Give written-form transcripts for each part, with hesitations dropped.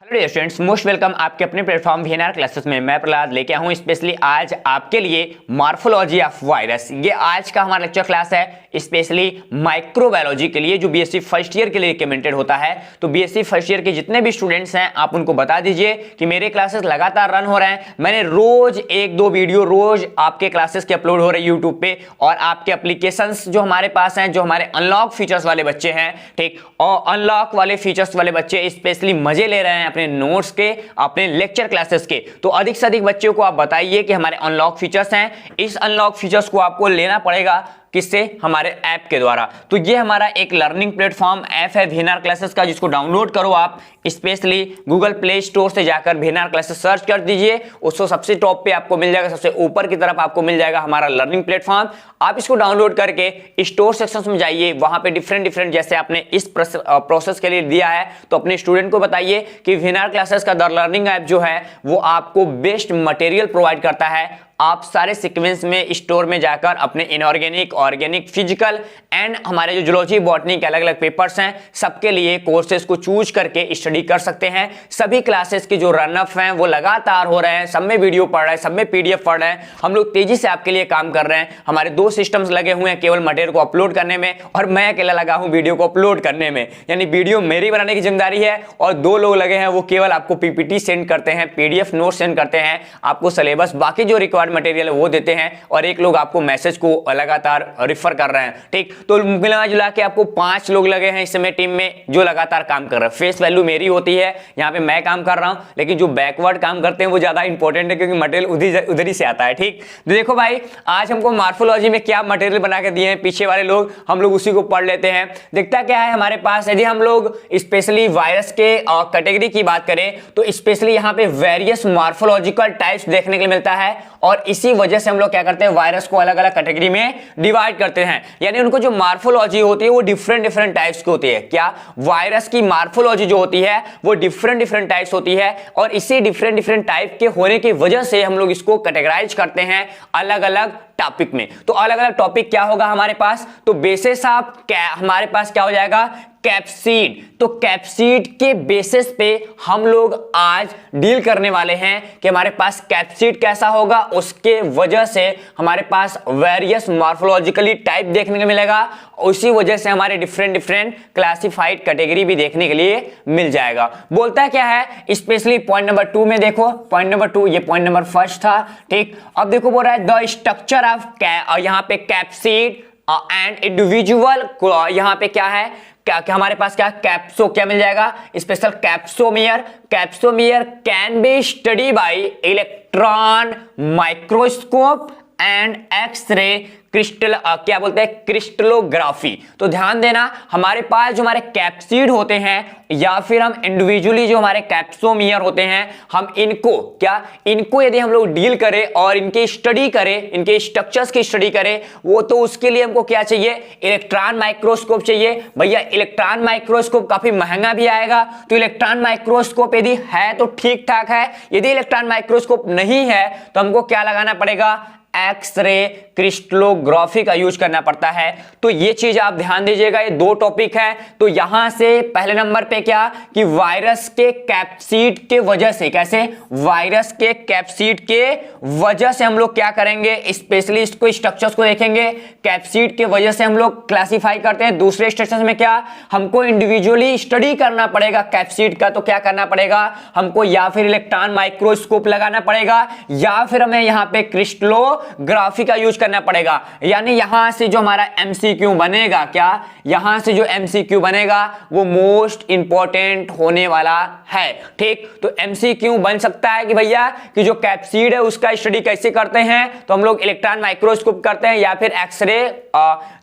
Hello students, most welcome आपके अपने platform VNR classes में। मैं प्रहलाद लेके आया हूँ स्पेशली आज आपके लिए मॉर्फोलॉजी ऑफ वायरस। ये आज का हमारा लेक्चर क्लास है स्पेशली माइक्रोबायोलॉजी के लिए, जो बीएससी फर्स्ट ईयर के लिए रिकमेंडेड होता है। तो बीएससी फर्स्ट ईयर के जितने भी स्टूडेंट्स हैं आप उनको बता दीजिए कि मेरे क्लासेस लगातार रन हो रहे हैं। मैंने रोज एक दो वीडियो रोज आपके क्लासेस के अपलोड हो रहे हैं यूट्यूब पे, और आपके एप्लीकेशंस जो हमारे पास हैं, जो हमारे अनलॉक फीचर्स वाले बच्चे हैं, ठीक, और अनलॉक वाले फीचर्स वाले बच्चे स्पेशली मजे ले रहे हैं अपने नोट्स के, अपने लेक्चर क्लासेस के। तो अधिक से अधिक बच्चों को आप बताइए कि हमारे अनलॉक फीचर्स हैं, इस अनलॉक फीचर्स को आपको लेना पड़ेगा किससे? हमारे ऐप के द्वारा। तो ये हमारा एक लर्निंग प्लेटफॉर्म ऐप है वीएनआर क्लासेस का, जिसको डाउनलोड करो आप स्पेशली गूगल प्ले स्टोर से जाकर वीएनआर क्लासेस सर्च कर दीजिए। उसको सबसे टॉप पे आपको मिल जाएगा, सबसे ऊपर की तरफ आपको मिल जाएगा हमारा लर्निंग प्लेटफॉर्म। आप इसको डाउनलोड करके स्टोर सेक्शन में जाइए, वहां पे डिफरेंट जैसे आपने इस प्रोसेस के लिए दिया है तो अपने स्टूडेंट को बताइए कि वीएनआर क्लासेस का द लर्निंग ऐप जो है वो आपको बेस्ट मटेरियल प्रोवाइड करता है। आप सारे सीक्वेंस में स्टोर में जाकर अपने इनऑर्गेनिक, ऑर्गेनिक, फिजिकल एंड हमारे जो जूलॉजी बॉटनी के अलग अलग पेपर्स हैं सबके लिए कोर्सेज को चूज करके स्टडी कर सकते हैं। सभी क्लासेस के जो रनअप हैं वो लगातार हो रहे हैं, सब में वीडियो पढ़ रहे हैं, सब में पीडीएफ पढ़ रहे हैं। हम लोग तेजी से आपके लिए काम कर रहे हैं। हमारे दो सिस्टम्स लगे हुए हैं केवल मटेरियल को अपलोड करने में, और मैं अकेला लगा हूं वीडियो को अपलोड करने में। यानी वीडियो मेरी बनाने की जिम्मेदारी है, और दो लोग लगे हैं वो केवल आपको पीपीटी सेंड करते हैं, पीडीएफ नोट सेंड करते हैं, आपको सिलेबस बाकी जो रिक्वायर्ड मटेरियल वो देते हैं, और एक लोग आपको मैसेज को लगातार रिफर कर रहे हैं। ठीक, तो मिला जुला के आपको 5 लोग लगे हैं इस समय टीम में जो लगातार काम कर रहे हैं। फेस वैल्यू मेरी होती है, यहाँ पे मैं काम कर रहा हूं, लेकिन जो बैकवर्ड काम करते हैं वो ज्यादा इंपॉर्टेंट है क्योंकि मटेरियल उधर ही से आता है। ठीक, तो देखो भाई, आज हमको मॉर्फोलॉजी में क्या मटेरियल बना के दिए हैं पीछे वाले लोग, हम लोग उसी को पढ़ लेते हैं। दिखता क्या है हमारे पास, यदि हम लोग स्पेशली वायरस के कैटेगरी की बात करें तो स्पेशली यहाँ पे वेरियस मॉर्फोलॉजिकल टाइप्स देखने के लिए मिलता है, और इसी वजह से हम लोग क्या करते हैं, वायरस को अलग अलग कैटेगरी में डिवाइड करते हैं। यानी उनको जो मॉर्फोलॉजी होती है वो डिफरेंट टाइप्स की होती है। क्या? वायरस की मॉर्फोलॉजी जो होती है वो डिफरेंट टाइप्स होती है, और इसी डिफरेंट टाइप के होने की वजह से हम लोग इसको कैटेगराइज करते हैं अलग अलग टॉपिक में। तो अलग अलग टॉपिक क्या होगा हमारे पास, तो बेसिस ऑफ हमारे पास क्या हो जाएगा, कैप्सिड। तो कैप्सिड के बेसिस पे हम लोग आज डील करने वाले हैं कि हमारे पास कैप्सिड कैसा होगा, उसके वजह से हमारे पास वेरियस मॉर्फोलॉजिकली टाइप देखने को मिलेगा, उसी वजह से हमारे डिफरेंट क्लासिफाइड कैटेगरी भी देखने के लिए मिल जाएगा। बोलता है क्या है स्पेशली पॉइंट नंबर 2 में, देखो पॉइंट नंबर 2, ये पॉइंट नंबर 1 था। ठीक, अब देखो बोल रहा है द स्ट्रक्चर ऑफ यहाँ पे कैप्सिड एंड इंडिविजुअल, यहाँ पे क्या है, क्या हमारे पास क्या कैप्सो क्या मिल जाएगा, special capsomere can be study by electron microscope and x-ray crystal क्या बोलते हैं, क्रिस्टलोग्राफी। तो ध्यान देना, हमारे पास जो हमारे कैप्सिड होते हैं या फिर हम इंडिविजुअली जो हमारे कैप्सोमियर होते हैं, हम इनको यदि हम लोग डील करें और इनकी स्टडी करें, इनके स्ट्रक्चर्स की स्टडी करें, वो तो उसके लिए हमको क्या चाहिए, इलेक्ट्रॉन माइक्रोस्कोप चाहिए। भैया इलेक्ट्रॉन माइक्रोस्कोप काफी महंगा भी आएगा, तो इलेक्ट्रॉन माइक्रोस्कोप यदि है तो ठीक ठाक है, यदि इलेक्ट्रॉन माइक्रोस्कोप नहीं है तो हमको क्या लगाना पड़ेगा, एक्सरे क्रिस्टलोग्राफी का यूज करना पड़ता है। तो ये चीज आप ध्यान दीजिएगा, ये दो टॉपिक है। तो यहां से पहले नंबर पे क्या कि वायरस के कैप्सिड के वजह से, कैसे, वायरस के कैप्सिड के वजह से हम लोग क्या करेंगे, स्पेशली इसको स्ट्रक्चर्स को देखेंगे। कैप्सिड के वजह से हम लोग क्लासिफाई करते हैं। दूसरे स्ट्रक्चर्स में क्या, हमको इंडिविजुअली स्टडी करना पड़ेगा कैप्सिड का, तो क्या करना पड़ेगा हमको, या फिर इलेक्ट्रॉन माइक्रोस्कोप लगाना पड़ेगा, या फिर हमें यहां पे क्रिस्टलोग्राफी का यूज करना पड़ेगा। यानी यहां से जो हमारा एमसीक्यू बनेगा, क्या यहां से जो एमसीक्यू बनेगा वो मोस्ट इंपॉर्टेंट होने वाला है। ठीक, तो एमसीक्यू बन सकता है कि भैया कि जो कैप्सिड है उसका स्टडी कैसे करते हैं, तो हम लोग इलेक्ट्रॉन माइक्रोस्कोप करते हैं या फिर एक्सरे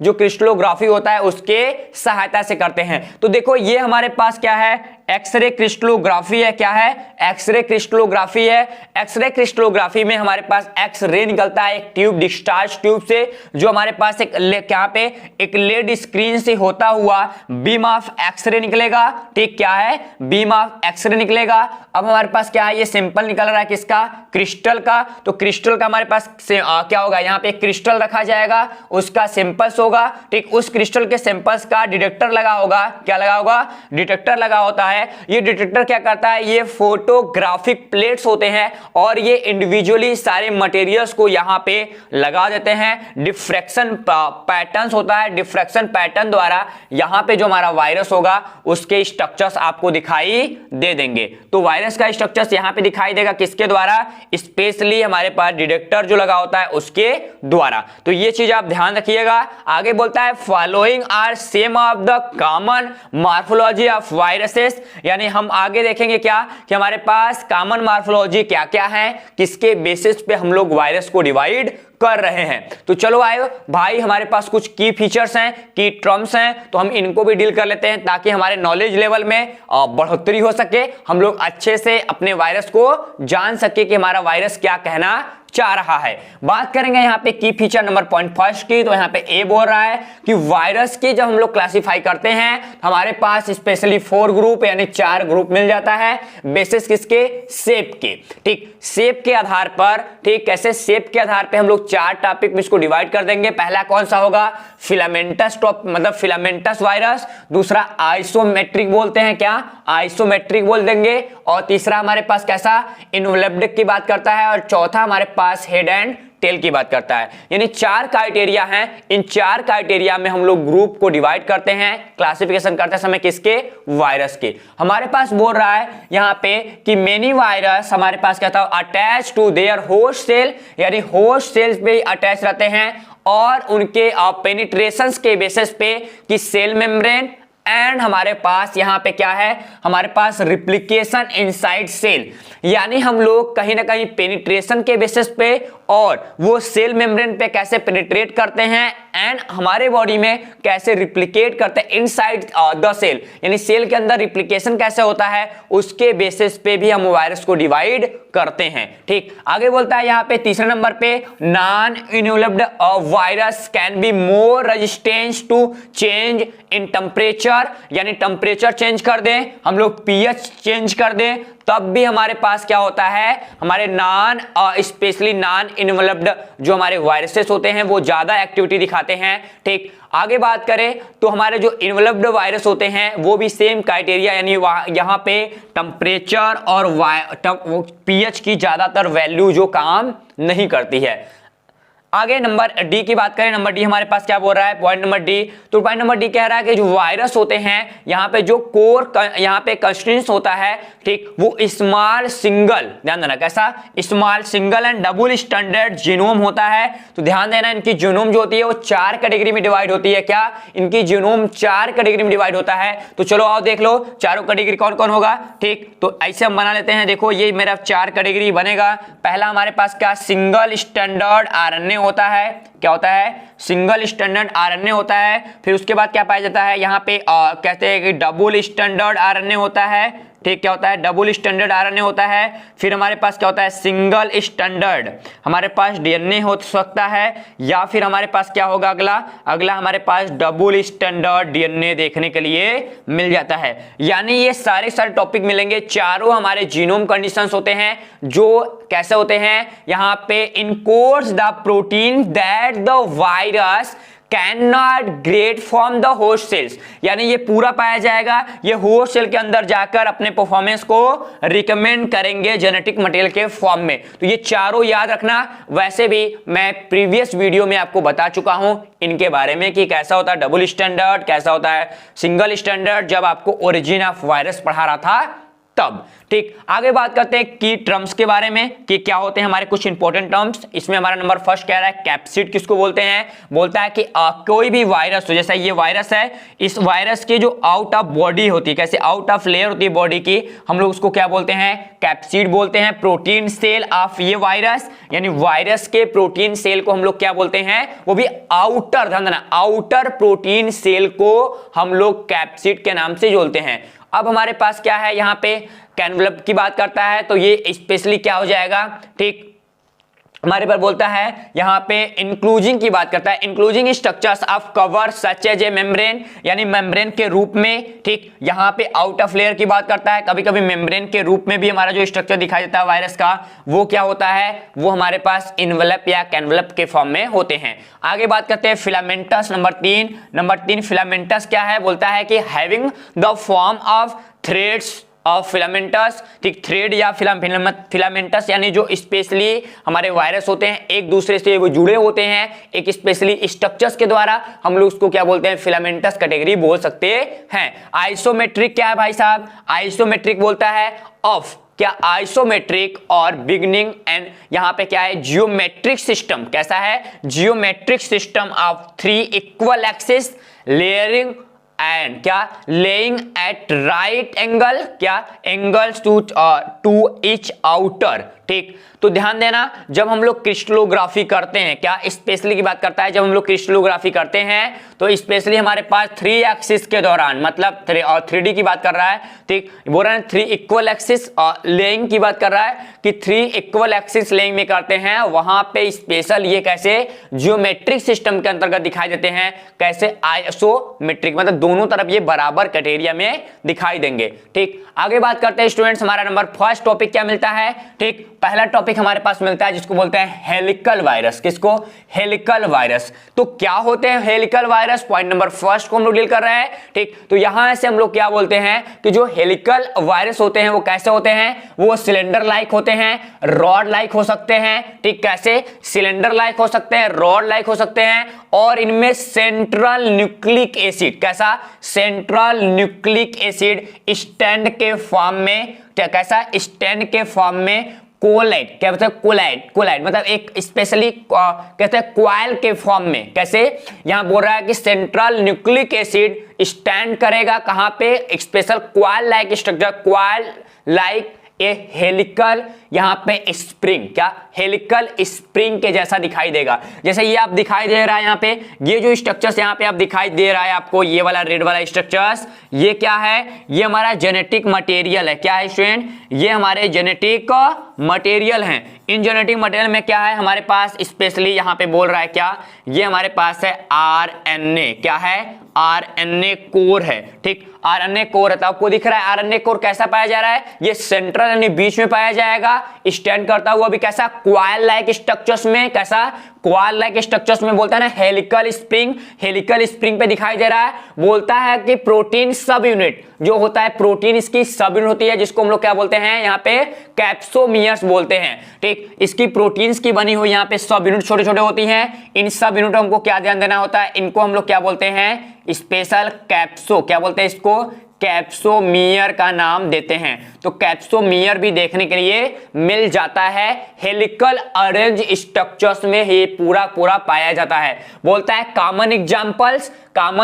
जो क्रिस्टलोग्राफी होता है उसके सहायता से करते हैं। तो देखो ये हमारे पास क्या है, एक्सरे क्रिस्टलोग्राफी है। क्या है, एक्सरे क्रिस्टलोग्राफी है। एक्सरे क्रिस्टलोग्राफी में हमारे पास एक्सरे निकलता है एक ट्यूब, डिस्चार्ज ट्यूब से, जो हमारे पास एक यहाँ पे एक लेड स्क्रीन से होता हुआ बीम ऑफ एक्सरे निकलेगा। ठीक, क्या है, बीम ऑफ एक्सरे निकलेगा। अब हमारे पास क्या है, ये सैंपल निकल रहा है किसका, क्रिस्टल का। तो क्रिस्टल का हमारे पास क्या होगा, यहाँ पे क्रिस्टल रखा जाएगा, उसका सैंपल्स होगा, ठीक, उस क्रिस्टल के सैंपल्स का डिटेक्टर लगा होगा। क्या लगा होगा? डिटेक्टर लगा होता है। ये डिटेक्टर क्या करता है? ये फोटोग्राफिक प्लेट्स होते हैं और ये इंडिविजुअली सारे मटेरियल्स को यहां पे लगा देते हैं। डिफ्रैक्शन पैटर्न्स होता है, डिफ्रैक्शन पैटर्न द्वारा यहां पे जो हमारा वायरस होगा उसके स्ट्रक्चर्स आपको दिखाई दे देंगे। तो वायरस का स्ट्रक्चर्स यहां पे दिखाई देगा किसके द्वारा? स्पेशली हमारे पास डिटेक्टर जो लगा होता है उसके द्वारा। तो ये चीज आप ध्यान रखिएगा। आगे बोलता है following are some of the common morphology of viruses, यानी हम आगे देखेंगे क्या कि हमारे पास कॉमन मॉर्फोलॉजी क्या क्या है, किसके बेसिस पे हम लोग वायरस को डिवाइड कर रहे हैं। तो चलो आए भाई, हमारे पास कुछ की फीचर्स हैं, की टर्म्स हैं, तो हम इनको भी डील कर लेते हैं ताकि हमारे नॉलेज लेवल में बढ़ोतरी हो सके, हम लोग अच्छे से अपने वायरस को जान सके कि हमारा वायरस क्या कहना चाह रहा है। बात करेंगे यहाँ पे की फीचर नंबर पॉइंट फर्स्ट की, तो यहाँ पे ए बोल रहा है कि वायरस की जब हम लोग क्लासिफाई करते हैं तो हमारे पास स्पेशली 4 ग्रुप यानी 4 ग्रुप मिल जाता है बेसिस किसके? शेप के, ठीक, शेप के आधार पर, ठीक, कैसे? शेप के आधार पे हम लोग 4 टॉपिक में इसको डिवाइड कर देंगे। पहला कौन सा होगा? फिलामेंटस मतलब फिलामेंटस वायरस। दूसरा आइसोमेट्रिक बोलते हैं, क्या? आइसोमेट्रिक बोल देंगे। और तीसरा हमारे पास कैसा? इनवॉल्व्ड की बात करता है। और चौथा हमारे पास हेड एंड टेल की बात करता है। यानी 4 क्राइटेरिया हैं। इन 4 क्राइटेरिया में हम लोग ग्रुप को डिवाइड करते हैं, क्लासिफिकेशन करते समय किसके? वायरस के। हमारे पास बोल रहा है यहां पे कि मेनी वायरस हमारे पास क्या था? Attach to their host cell, यानी होस्ट सेल्स पे अटैच रहते हैं और उनके पेनिट्रेशंस के बेसिस पे कि सेल मेम्ब्रेन एंड हमारे पास यहां पे क्या है? हमारे पास रिप्लिकेशन इनसाइड सेल, यानी हम लोग कहीं ना कहीं पेनिट्रेशन के बेसिस पे और वो सेल मेम्ब्रेन पे कैसे पेनिट्रेट करते हैं एंड हमारे बॉडी में कैसे रिप्लिकेट करते हैं इनसाइड द सेल, यानी सेल के अंदर रिप्लिकेशन कैसे होता है उसके बेसिस पे भी हम वायरस को डिवाइड करते हैं। ठीक, आगे बोलता है यहां पे तीसरे नंबर पे non involved virus can be more resistance to change in temperature, यानी टेम्परेचर चेंज कर दें हम लोग, पीएच चेंज कर दें, तब भी हमारे पास क्या होता है? हमारे नॉन स्पेशली नॉन इन्वॉल्व्ड जो हमारे वायरसेस होते हैं वो ज्यादा एक्टिविटी दिखाते हैं। ठीक, आगे बात करें तो हमारे जो इन्वॉल्व्ड वायरस होते हैं वो भी सेम क्राइटेरिया, यानी यहाँ पे टेम्परेचर और पीएच की ज्यादातर वैल्यू जो काम नहीं करती है। आगे नंबर डी की बात करें, नंबर डी हमारे पास क्या बोल रहा है? पॉइंट नंबर डी, तो पॉइंट नंबर डी कह रहा है कि जो वायरस होते हैं यहाँ पे जो कोर यहाँ पे कंस्टिट्यूएंट्स होता है, ठीक, वो स्मॉल सिंगल, ध्यान देना कैसा? Small single and double standard genome होता है। तो ध्यान देना इनकी जीनोम जो होती है वो 4 कैटेगरी में डिवाइड होती है। क्या? इनकी जीनोम 4 कैटेगरी में डिवाइड होता है। तो चलो आओ देख लो चारों कैटेगरी कौन कौन होगा। ठीक, तो ऐसे हम बना लेते हैं। देखो ये मेरा 4 कैटेगरी बनेगा। पहला हमारे पास क्या? सिंगल स्टैंडर्ड आरएनए होता है। क्या होता है? सिंगल स्टैंडर्ड आरएनए होता है। फिर उसके बाद क्या पाया जाता है? यहाँ पे कहते हैं कि डबल स्टैंडर्ड आरएनए होता है। ठीक, क्या होता है? डबल स्टैंडर्ड आरएनए होता है। फिर हमारे पास क्या होता है? सिंगल स्टैंडर्ड हमारे पास डीएनए हो सकता है, या फिर हमारे पास क्या होगा? अगला हमारे पास डबल स्टैंडर्ड डीएनए देखने के लिए मिल जाता है। यानी ये सारे टॉपिक मिलेंगे। चारों हमारे जीनोम कंडीशंस होते हैं जो कैसे होते हैं? यहाँ पे encodes the protein that the virus can not grade from the host cells, यानी ये पूरा पाया जाएगा, ये होस्ट सेल के अंदर जाकर अपने परफॉर्मेंस को रिकमेंड करेंगे जेनेटिक मटेरियल के फॉर्म में। तो ये चारों याद रखना। वैसे भी मैं प्रीवियस वीडियो में आपको बता चुका हूं इनके बारे में कि कैसा होता है डबल स्टैंडर्ड, कैसा होता है सिंगल स्टैंडर्ड, जब आपको ओरिजिन ऑफ वायरस पढ़ा रहा था तब। ठीक, आगे बात करते हैं की टर्म्स के बारे में कि क्या होते हैं हमारे कुछ इंपॉर्टेंट टर्म्स। इसमें हमारा नंबर फर्स्ट कह रहा है कैप्सिड किसको बोलते हैं? बोलता है कि कोई भी वायरस हो, जैसा ये वायरस है, इस वायरस की जो आउट ऑफ बॉडी होती है, कैसे आउट ऑफ लेयर होती है बॉडी की, हम लोग उसको क्या बोलते हैं? कैप्सिड बोलते हैं। प्रोटीन सेल ऑफ ये वायरस, यानी वायरस के प्रोटीन सेल को हम लोग क्या बोलते हैं? वो भी आउटर, ध्यान देना, आउटर प्रोटीन सेल को हम लोग कैप्सिड के नाम से बोलते हैं। अब हमारे पास क्या है? यहाँ पे कैनवलप की बात करता है, तो ये स्पेशली क्या हो जाएगा? ठीक, हमारे पर बोलता है यहाँ पे इंक्लूजिंग की बात करता है, including structures of cover such as a membrane, यानी मेम्ब्रेन के रूप में, ठीक। यहाँ पे आउट ऑफ लेयर की बात करता है, कभी कभी मेम्ब्रेन के रूप में भी हमारा जो स्ट्रक्चर दिखाई देता है वायरस का, वो क्या होता है, वो हमारे पास इनवेलप या कैनवेलप के फॉर्म में होते हैं। आगे बात करते हैं फिलामेंटस, नंबर 3 फिलामेंटस क्या है, बोलता है कि having the form of threads of filamentous, ठीक। थ्रेड या फिलामेंटस यानी जो स्पेशली हमारे वायरस होते हैं एक दूसरे से वो जुड़े होते हैं एक स्पेशली स्ट्रक्चर्स के द्वारा, हम लोग उसको क्या बोलते हैं, फिलामेंटस कैटेगरी बोल सकते हैं। आइसोमेट्रिक क्या है भाई साहब, आइसोमेट्रिक बोलता है ऑफ क्या, आइसोमेट्रिक और बिगनिंग एंड यहाँ पे क्या है, जियोमेट्रिक सिस्टम, कैसा है, geometric system of 3 equal axis layering and क्या, लेइंग एट राइट एंगल, क्या एंगल्स टू ईच आउटर, ठीक। तो ध्यान देना, जब हम लोग क्रिस्टलोग्राफी करते हैं, क्या स्पेशली की बात करता है, जब हम लोग क्रिस्टलोग्राफी करते हैं तो स्पेशली हमारे पास 3 एक्सिस के दौरान, मतलब 3D की बात कर रहा है, ठीक। बोल रहा है 3 इक्वल एक्सिस लेइंग की बात कर रहा है कि 3 इक्वल एक्सिस लेइंग में करते हैं, वहां पे स्पेशल ये कैसे जियोमेट्रिक सिस्टम के अंतर्गत दिखाई देते हैं, कैसे आइसोमेट्रिक, मतलब दोनों तरफ ये बराबर कैटेरिया में दिखाई देंगे, ठीक। आगे बात करते हैं स्टूडेंट्स, हमारा नंबर फर्स्ट टॉपिक क्या मिलता है, ठीक। पहला टॉपिक हमारे पास मिलता है जिसको बोलते हैं हेलिकल वायरस, किसको, हेलिकल वायरस। तो क्या होते हैं helical virus, point number first को हम लोग डील कर रहे हैं, ठीक। तो यहां से हम लोग क्या बोलते हैं कि जो हेलिकल वायरस होते हैं वो कैसे होते हैं, वो सिलेंडर लाइक होते हैं, रॉड लाइक हो सकते हैं, ठीक। कैसे, सिलेंडर लाइक हो सकते हैं, रॉड लाइक हो सकते हैं, और इनमें सेंट्रल न्यूक्लिक एसिड, कैसा, सेंट्रल न्यूक्लिक एसिड स्टैंड के फॉर्म में, कैसा, स्टैंड के फॉर्म में कोलाइड, क्या बोलते हैं, कोलाइड मतलब एक स्पेशली कहते हैं क्वाइल के फॉर्म में, कैसे, यहां बोल रहा है कि सेंट्रल न्यूक्लिक एसिड स्टैंड करेगा कहां पे, एक special coil like structure, coil like a helical यहां पे स्प्रिंग, क्या, हेलिकल स्प्रिंग के जैसा दिखाई देगा। जैसे ये आप दिखाई दे रहा है यहाँ पे, ये जो स्ट्रक्चर्स यहाँ पे आप दिखाई दे रहा है आपको, ये वाला रेड वाला स्ट्रक्चर्स, ये क्या है, ये हमारा जेनेटिक मटेरियल है, क्या है स्टूडेंट, ये हमारे जेनेटिक मटेरियल हैं। इन जेनेटिक मटेरियल में क्या है हमारे पास, स्पेशली यहाँ पे बोल रहा है क्या, ये हमारे पास है आरएनए, क्या है, आरएनए कोर है, ठीक। आरएनए कोर है, तो आपको दिख रहा है आरएनए कोर कैसा पाया जा रहा है, ये सेंट्रल यानी बीच में पाया जाएगा, स्टैंड करता हुआ भी कैसा, क्वाइल लाइक स्ट्रक्चर्स में, कैसा, क्वाइल लाइक स्ट्रक्चर्स में, बोलता है ना हेलिकल स्प्रिंग, हेलिकल स्प्रिंग पे दिखाई दे रहा है। बोलता है कि प्रोटीन सब यूनिट जो होता है, प्रोटीन इसकी सब यूनिट होती है, जिसको हम लोग क्या बोलते हैं यहाँ पे, कैप्सोमियर्स बोलते हैं, ठीक। इसकी प्रोटीन्स की बनी हुई यहाँ पे सब यूनिट छोटे छोटे होती हैं, इन सब यूनिट हमको क्या ध्यान देना होता है, इनको हम लोग क्या बोलते हैं, स्पेशल कैप्सो, क्या बोलते हैं इसको, कैप्सोमियर का नाम देते हैं। तो कैप्सोमियर भी देखने के लिए मिल जाता है, हेलिकल अरेंज स्ट्रक्चर्स में ये पूरा पाया जाता है। बोलता है common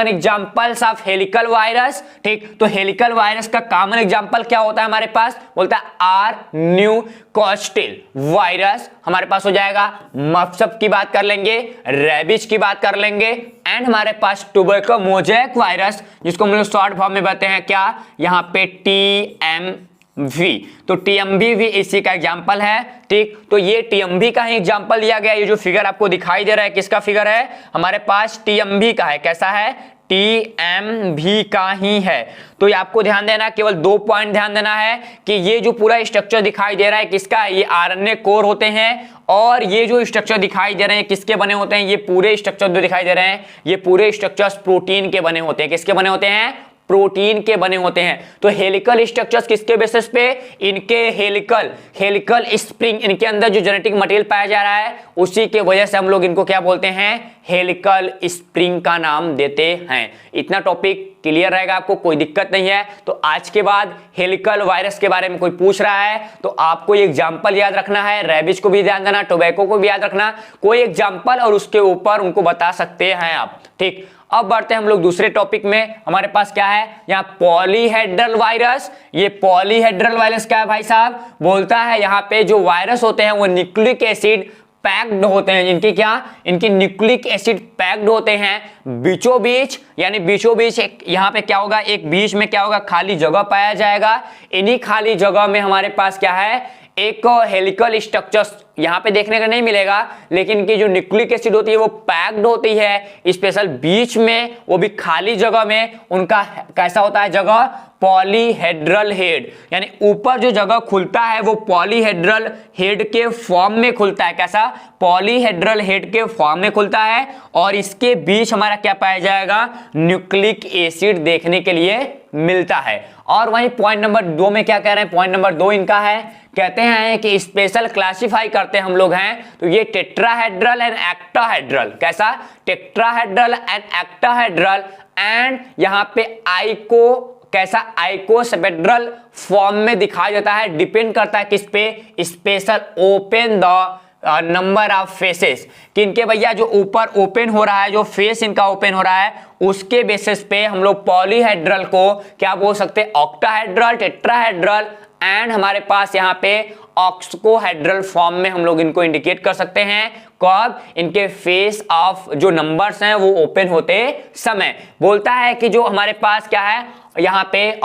examples of helical virus, ठीक। तो हेलिकल वायरस का कॉमन एग्जांपल क्या होता है हमारे पास, बोलता है आर न्यूकास्टिल वायरस हमारे पास हो जाएगा, मफसब की बात कर लेंगे, रेबिज की बात कर लेंगे, एंड हमारे पास टुबरकुलोसिस मोज़ेक वायरस जिसको हम लोग शॉर्ट फॉर्म में बताते हैं क्या, यहाँ पे TMV। तो TMV भी इसी का एग्जांपल है, ठीक। तो ये TMV का ही एग्जांपल लिया गया, ये जो फिगर आपको दिखाई दे रहा है किसका फिगर है, हमारे पास TMV का है, कैसा है, TMV का ही है। तो ये आपको ध्यान देना, केवल 2 पॉइंट ध्यान देना है कि ये जो पूरा स्ट्रक्चर दिखाई दे रहा है किसका है, ये आरएनए कोर होते हैं, और ये जो स्ट्रक्चर दिखाई दे रहे हैं किसके बने होते हैं, ये पूरे स्ट्रक्चर जो दिखाई दे रहे हैं ये पूरे स्ट्रक्चर्स प्रोटीन के बने होते हैं, किसके बने होते हैं, प्रोटीन के बने होते हैं। तो हेलिकल स्ट्रक्चर्स किसके बेसिस पे, इनके हेलिकल स्प्रिंग, इनके अंदर जो जेनेटिक मटेरियल पाया जा रहा है उसी के वजह से हम लोग इनको क्या बोलते हैं, हेलिकल स्प्रिंग का नाम देते हैं। इतना टॉपिक क्लियर रहेगा, आपको कोई दिक्कत नहीं है। तो आज के बाद हेलिकल वायरस के बारे में कोई पूछ रहा है तो आपको ये एग्जांपल याद रखना है, रेबिज को भी ध्यान देना, टोबैको को भी याद रखना, कोई एग्जांपल और उसके ऊपर उनको बता सकते हैं आप, ठीक। अब बढ़ते हैं हम लोग दूसरे टॉपिक में, हमारे पास क्या है यहाँ पॉलीहेड्रल वायरस। ये पॉलीहेड्रल वायरस क्या है भाई साहब, बोलता है यहाँ पे जो वायरस होते हैं वो न्यूक्लिक एसिड पैक्ड होते हैं, इनकी क्या, इनकी न्यूक्लिक एसिड पैक्ड होते हैं बीचों बीच, यानी बीचों बीच यहाँ पे क्या होगा, एक बीच में क्या होगा, खाली जगह पाया जाएगा। इन्हीं खाली जगह में हमारे पास क्या है, एक हेलिकल स्ट्रक्चर यहाँ पे देखने का नहीं मिलेगा, लेकिन इनकी जो न्यूक्लिक एसिड होती है वो पैक्ड होती है, स्पेशल बीच में, वो भी खाली जगह में। उनका कैसा होता है जगह, पॉलीहेड्रल हेड, यानी ऊपर जो जगह खुलता है वो पॉलीहेड्रल हेड के फॉर्म में खुलता है। कैसा, पॉलीहेड्रल हेड के फॉर्म में खुलता है, और इसके बीच हमारा क्या पाया जाएगा, न्यूक्लिक एसिड देखने के लिए मिलता है। और वहीं पॉइंट नंबर 2 में क्या कह रहे हैं, पॉइंट नंबर 2 इनका है, कहते हैं कि स्पेशल क्लासिफाई करते हैं हम लोग हैं तो ये टेट्राहेड्रल एंड एक्टाहेड्रल। कैसा, टेट्राहेड्रल एंड एक्टाहेड्रल, एंड यहां पे आइको, कैसा, आइकोसेपेड्रल फॉर्म में दिखाया जाता है। डिपेंड करता है किस पे, special open the number of faces, कि इनके भैया जो ऊपर ओपन हो रहा है, जो फेस इनका ओपन हो रहा है, उसके बेसिस पे हम लोग पॉलीहेड्रल को क्या बोल सकते हैं, ऑक्टाहेड्रल, टेट्राहेड्रल, एंड हमारे पास यहाँ पे ऑक्सकोहेड्रल फॉर्म में हम लोग इनको इंडिकेट कर सकते हैं। कब, इनके फेस ऑफ जो नंबर्स हैं वो ओपन होते समय। बोलता है कि जो हमारे पास क्या है यहाँ पे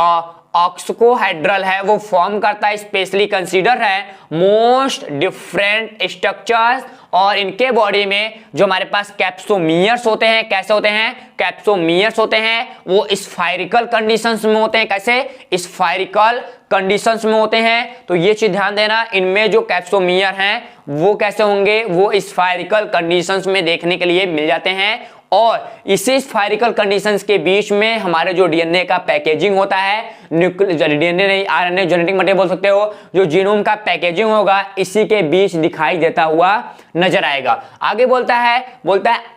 ऑक्सकोहेड्रल है वो फॉर्म करता है, स्पेशली कंसीडर है मोस्ट डिफरेंट स्ट्रक्चर्स, और इनके बॉडी में जो हमारे पास कैप्सोमियर्स होते हैं, कैसे होते हैं, कैप्सोमियर्स होते हैं, वो स्फेरिकल कंडीशंस में होते हैं। कैसे, स्फेरिकल कंडीशंस में होते हैं। तो ये चीज ध्यान देना, इनमें जो कैप्सोमियर हैं वो कैसे होंगे, वो स्फेरिकल कंडीशंस में देखने के लिए मिल जाते हैं। और इसी स्फेरिकल कंडीशंस के बीच में हमारे जो डीएनए का पैकेजिंग होता है, डीएनए नहीं, आरएनए, जेनेटिक मटेरियल बोल सकते हो, जो जीनोम का पैकेजिंग होगा इसी के बीच दिखाई देता हुआ नजर आएगा। आगे बोलता है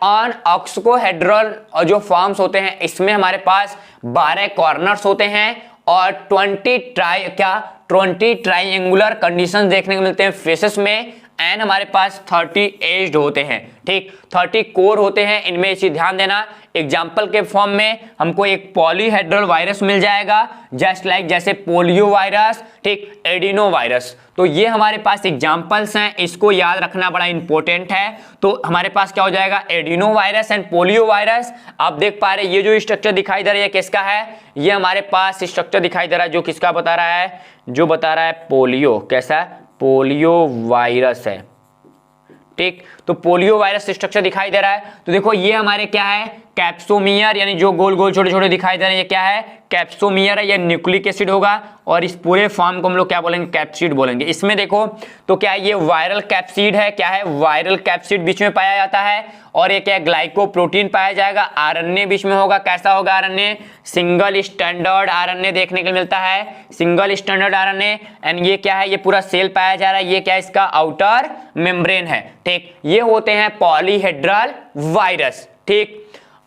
ऑन ऑक्सकोहेड्रल जो फॉर्म्स होते हैं इसमें हमारे पास 12 कॉर्नर्स होते हैं और 20 ट्राइंगुलर कंडीशन देखने को मिलते हैं फेसेस में, एंड हमारे पास 30 एज्ड होते हैं। ठीक, 30 कोर होते हैं। इनमें इसी ध्यान देना, एग्जाम्पल के फॉर्म में हमको एक पॉलीहेड्रल वायरस मिल जाएगा, जस्ट लाइक जैसे पोलियो वायरस, ठीक, एडिनो वायरस। तो ये हमारे पास एग्जाम्पल्स हैं, इसको याद रखना बड़ा इंपॉर्टेंट है। तो हमारे पास क्या हो जाएगा, adeno virus and polio virus. आप देख पा रहे हैं ये जो स्ट्रक्चर दिखाई दे रहा है किसका है, ये हमारे पास स्ट्रक्चर दिखाई दे रहा है जो किसका बता रहा है, जो बता रहा है पोलियो, कैसा, पोलियो वायरस है। ठीक, तो पोलियो वायरस स्ट्रक्चर दिखाई दे रहा है। तो देखो ये हमारे क्या है, कैप्सोमियर, यानी जो गोल गोल छोटे छोटे दिखाई दे रहे हैं ये क्या है, कैप्सोमियर है, ये न्यूक्लिक एसिड होगा, और इस पूरे फॉर्म को हम लोग क्या बोलेंगे, कैप्सिड बोलेंगे। इसमें देखो तो क्या है, ये वायरल कैप्सिड है, क्या है, वायरल कैप्सिड बीच में पाया जाता है, और ये क्या है, ग्लाइकोप्रोटीन पाया जाएगा, आरएनए बीच में होगा। कैसा होगा आरएनए, सिंगल स्टैंडर्ड आरएनए देखने को मिलता है, सिंगल स्टैंडर्ड आरएनए। एंड ये क्या है, ये पूरा सेल पाया जा रहा है, ये क्या है, इसका आउटर मेम्ब्रेन है। ठीक, ये होते हैं पॉलीहेड्रल वायरस। ठीक,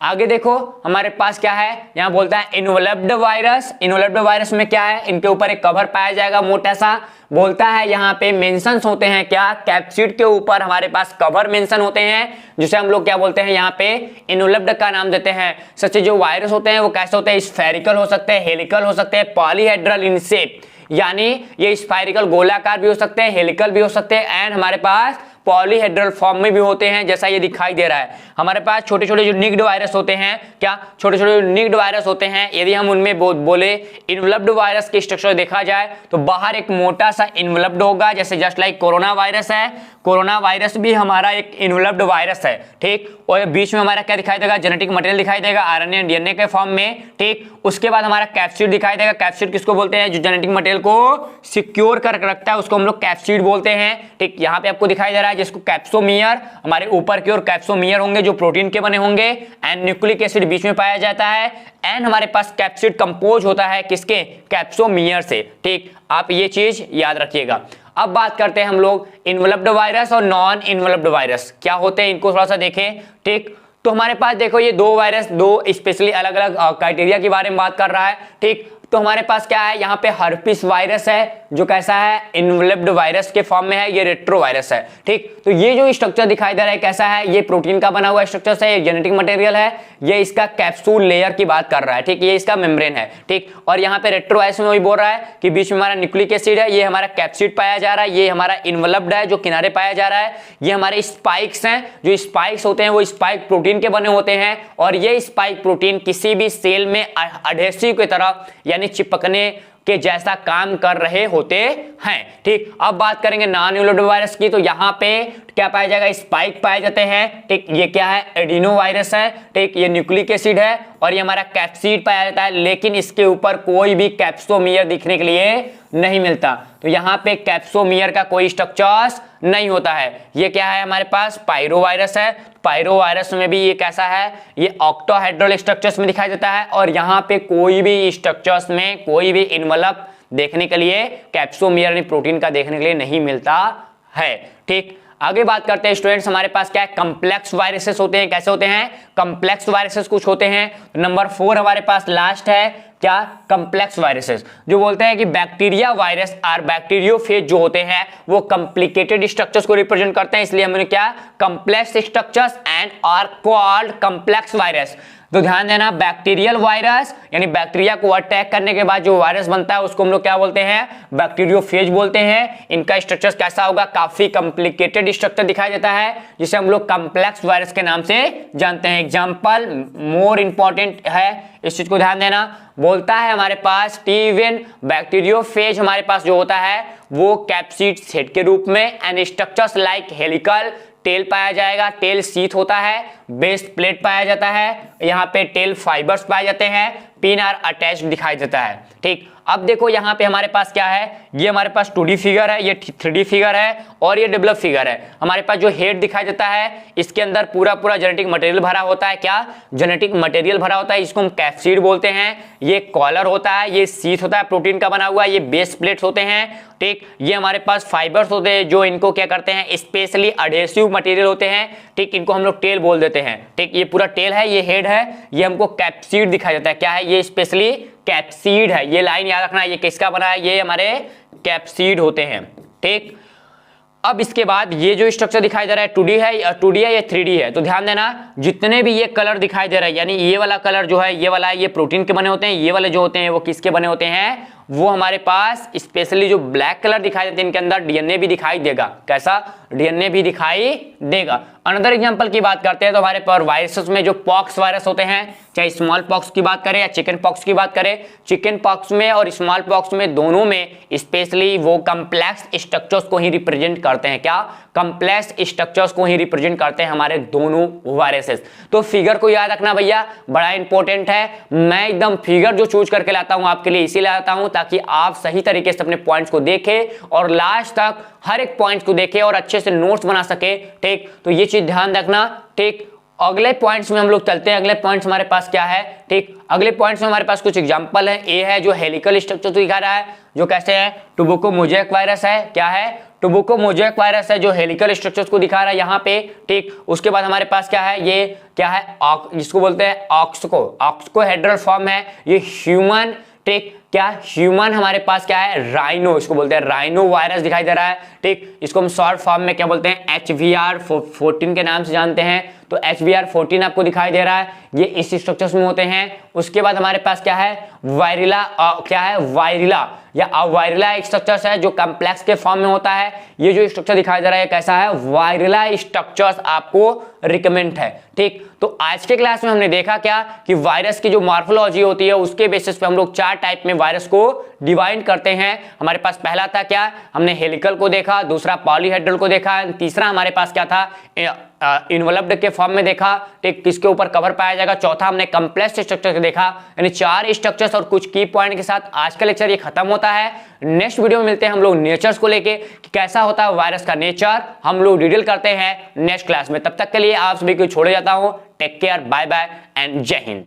आगे देखो हमारे पास क्या है, यहां बोलता है इन्वॉल्व्ड वायरस। इन्वॉल्व्ड वायरस में क्या है, इनके ऊपर एक कवर पाया जाएगा मोटा सा, बोलता है यहाँ पे मेंशंस होते हैं, क्या, कैप्सिड के ऊपर हमारे पास कवर मेंशन होते हैं, जिसे हम लोग क्या बोलते हैं, यहाँ पे इन्वॉल्व्ड का नाम देते हैं। सच जो वायरस होते हैं वो कैसे होते हैं, स्फेरिकल हो सकते हैं, हेलिकल हो सकते हैं, पॉलीहेड्रल इन शेप, यानी ये स्फेरिकल गोलाकार भी हो सकते हैं, हेलिकल भी हो सकते हैं, एंड हमारे पास पॉलीहेड्रल फॉर्म में भी होते हैं, जैसा ये दिखाई दे रहा है। हमारे पास छोटे छोटे जो निक्ड वायरस होते हैं, क्या, छोटे छोटे निक्ड वायरस होते हैं, यदि हम उनमें बोले इन्वॉल्व्ड वायरस की स्ट्रक्चर देखा जाए तो बाहर एक मोटा सा इन्वॉल्व्ड होगा, जैसे जस्ट लाइक कोरोना वायरस है, कोरोना वायरस भी हमारा एक इन्वॉल्व्ड वायरस है। ठीक, और बीच में हमारा क्या दिखाई देगा, जेनेटिक मटेरियल दिखाई देगा आरएनए डीएनए के फॉर्म में। ठीक, उसके बाद हमारा कैप्सिड दिखाई देगा। कैप्सिड किसको बोलते हैं, जो जेनेटिक मटेरियल को सिक्योर कर रखता है उसको हम लोग कैप्सिड बोलते हैं। ठीक, यहाँ पे आपको दिखाई दे रहा है जिसको कैप्सोमियर, हमारे ऊपर की ओर कैप्सोमियर होंगे जो प्रोटीन के बने होंगे, एंड न्यूक्लिक एसिड बीच में पाया जाता है, एंड हमारे पास कैप्सिड कंपोज होता है किसके, कैप्सोमियर से। ठीक, आप ये चीज याद रखिएगा। अब बात करते हैं हम लोग इन्वॉल्व्ड वायरस और नॉन इन्वॉल्व्ड वायरस क्या होते हैं, इनको थोड़ा सा देखें। ठीक, तो हमारे पास देखो ये दो वायरस, दो स्पेशली अलग अलग क्राइटेरिया के बारे में बात कर रहा है। ठीक, तो हमारे पास क्या है, यहाँ पे हर्पिस वायरस है जो कैसा है, इन्वॉल्व्ड वायरस के फॉर्म में है, ये रेट्रो वायरस है। ठीक, तो ये जो स्ट्रक्चर दिखाई दे रहा है कैसा है, ये प्रोटीन का बना हुआ स्ट्रक्चर है, ये जेनेटिक मटेरियल है, ये इसका कैप्सूल लेयर की बात कर रहा है। ठीक, ये इसका मेम्ब्रेन है। ठीक, और यहाँ पे रेट्रो वायरस में वही बोल रहा है कि बीच में हमारा न्यूक्लिक एसिड है, ये हमारा कैप्सिड पाया जा रहा है, ये हमारा इन्वॉल्व्ड है जो किनारे पाया जा रहा है, ये हमारे स्पाइक्स हैं, जो स्पाइक्स होते हैं वो स्पाइक प्रोटीन के बने होते हैं, और ये स्पाइक प्रोटीन किसी भी सेल में एडहेसिव की तरह यानी चिपकने के जैसा काम कर रहे होते हैं। ठीक, अब बात करेंगे नॉन न्यूक्लियोटाइड वायरस की, तो यहाँ पे क्या पाया जाएगा, स्पाइक पाए जाते हैं। ठीक, ये क्या है, एडिनो वायरस है। ठीक, ये न्यूक्लिक एसिड है और ये हमारा कैप्सिड पाया जाता है, लेकिन इसके ऊपर कोई भी कैप्सोमियर दिखने के लिए नहीं मिलता। तो यहाँ पे कैप्सोमियर का कोई स्ट्रक्चर्स नहीं होता है। ये क्या है, हमारे पास पायरोवायरस है। पायरोवायरस में भी ये कैसा है, ये ऑक्टोहेड्रल स्ट्रक्चर्स में दिखाई देता है और यहाँ पे कोई भी स्ट्रक्चर्स में कोई भी इन्वलप देखने के लिए कैप्सोमियर यानी प्रोटीन का देखने के लिए नहीं मिलता है। ठीक, आगे बात करते हैं स्टूडेंट्स, हमारे पास क्या है, कम्प्लेक्स वायरसेस होते हैं। कैसे होते हैं, कम्प्लेक्स वायरसेस कुछ होते हैं। नंबर 4 हमारे पास लास्ट है क्या, कम्प्लेक्स वायरसेस, जो बोलते हैं कि बैक्टीरिया वायरस और बैक्टीरियोफेज जो होते हैं वो कॉम्प्लिकेटेड स्ट्रक्चर्स को रिप्रेजेंट करते हैं, इसलिए हमने क्या, complex structures and are called complex virus. तो ध्यान देना, बैक्टीरियल वायरस यानी बैक्टीरिया को अटैक करने के बाद जो वायरस बनता है उसको हम लोग क्या बोलते हैं, बैक्टीरियोफेज बोलते हैं। इनका स्ट्रक्चर कैसा होगा, काफी कॉम्प्लिकेटेड स्ट्रक्चर दिखाई देता है, जिसे हम लोग कम्प्लेक्स वायरस के नाम से जानते हैं। एग्जांपल मोर इंपॉर्टेंट है, इस चीज को ध्यान देना। बोलता है हमारे पास टीविन बैक्टीरियोफेज हमारे पास जो होता है वो कैप्सिड सेट के रूप में and structures like helical tail पाया जाएगा, टेल शीथ होता है, बेस प्लेट पाया जाता है, यहाँ पे टेल फाइबर्स पाए जाते हैं, पिन आर अटैच्ड दिखाई देता है। ठीक, अब देखो यहाँ पे हमारे पास क्या है, ये हमारे पास 2D फिगर है, ये 3D फिगर है और ये डेवलप फिगर है। हमारे पास जो हेड दिखाई देता है इसके अंदर पूरा पूरा जेनेटिक मटेरियल भरा होता है। क्या, जेनेटिक मटेरियल भरा होता है, इसको हम कैप्सिड बोलते हैं। ये कॉलर होता है, ये शीथ होता है प्रोटीन का बना हुआ, ये बेस प्लेट्स होते हैं। ठीक, ये हमारे पास फाइबर्स होते हैं जो इनको क्या करते हैं, स्पेशली अडहेसिव मटेरियल होते हैं। ठीक, इनको हम लोग टेल बोल देते हैं। ठीक, ये पूरा टेल है, ये हेड है, ये हमको कैप्सिड दिखाई देता है। क्या है, ये स्पेशली कैप्सिड है। ये लाइन याद रखना, ये किसका बना है, ये हमारे कैप्सिड होते हैं। ठीक, अब इसके बाद ये जो स्ट्रक्चर दिखाई दे रहा है 2D है या 3D है, तो ध्यान देना जितने भी ये कलर दिखाई दे रहा है, यानी ये वाला कलर जो है, ये वाला है, ये प्रोटीन के बने होते हैं, ये वाले जो होते हैं वो किसके बने होते हैं, वो हमारे पास स्पेशली जो ब्लैक कलर दिखाई देते हैं इनके अंदर डीएनए भी दिखाई देगा। कैसा, डीएनए भी दिखाई देगा। अनदर एग्जांपल की बात करते हैं तो हमारे पास वायरसेस में जो पॉक्स वायरस होते हैं, चाहे स्मॉल पॉक्स की बात करें या चिकन पॉक्स की बात करें, चिकन पॉक्स में और स्मॉल पॉक्स में दोनों में स्पेशली वो कम्प्लेक्स स्ट्रक्चर्स को ही रिप्रेजेंट करते हैं। क्या, कम्प्लेक्स स्ट्रक्चर्स को ही रिप्रेजेंट करते हैं हमारे दोनों वायरसेस। तो फिगर को याद रखना भैया, बड़ा इंपॉर्टेंट है। मैं एकदम फिगर जो चूज करके लाता हूं आपके लिए इसीलिए लाता हूं ताकि आप सही तरीके से अपने पॉइंट्स को देखें और लास्ट तक हर एक पॉइंट्स को देखें और अच्छे से नोट्स बना सके। ठीक, तो ये चीज ध्यान रखना। ठीक, अगले पॉइंट्स में हम लोग चलते हैं। अगले पॉइंट्स हमारे पास क्या है, ठीक, अगले पॉइंट्स में हमारे पास कुछ एग्जांपल है। ए है जो हेलिकल स्ट्रक्चर दिखा रहा है, जो कैसे है, टुबैको मोज़ेक वायरस है। क्या है, टुबैको मोज़ेक वायरस है जो हेलिकल स्ट्रक्चर्स को दिखा रहा है यहाँ पे। ठीक, उसके बाद हमारे पास क्या है, ये क्या है, जिसको बोलते हैं ऑक्सकोहेड्रल फॉर्म है, ये ह्यूमन। ठीक, क्या, ह्यूमन हमारे पास क्या है, राइनो, इसको बोलते हैं राइनो वायरस दिखाई दे रहा है। ठीक, इसको हम शॉर्ट फॉर्म में क्या बोलते हैं, HVR14 के नाम से जानते हैं। तो HVR14 आपको दिखाई दे रहा है, ये इस स्ट्रक्चर्स में होते हैं। उसके बाद हमारे पास क्या है, वायरिला, क्या है, वायरिला या अवायरिला एक स्ट्रक्चर्स है जो कॉम्प्लेक्स के फॉर्म में होता है। ये जो स्ट्रक्चर दिखाई दे रहा है कैसा है, वायरिला स्ट्रक्चर्स आपको रिकमेंड है। ठीक, तो आज के क्लास में हमने देखा क्या कि वायरस की जो मॉर्फोलॉजी होती है उसके बेसिस पे हम लोग 4 टाइप में वायरस को डिवाइड करते हैं। हमारे पास पहला था क्या, हमने हेलिकल को देखा, दूसरा पॉलीहेड्रल को देखा, तीसरा हमारे पास क्या था, इन्वलप्ड के फॉर्म में देखा। ठीक, किसके ऊपर कवर पाया जाएगा, चौथा हमने कम्प्लेक्स स्ट्रक्चर को देखा। यानी 4 स्ट्रक्चर्स और कुछ की पॉइंट के साथ आज का लेक्चर ये खत्म होता है। नेक्स्ट वीडियो में मिलते हैं हम लोग नेचर्स को लेके कि कैसा होता है वायरस का नेचर, हम लोग डिटेल करते हैं नेक्स्ट क्लास में। तब तक के लिए आप सभी को छोड़े जाता हूं। Take care, bye bye and जय हिंद।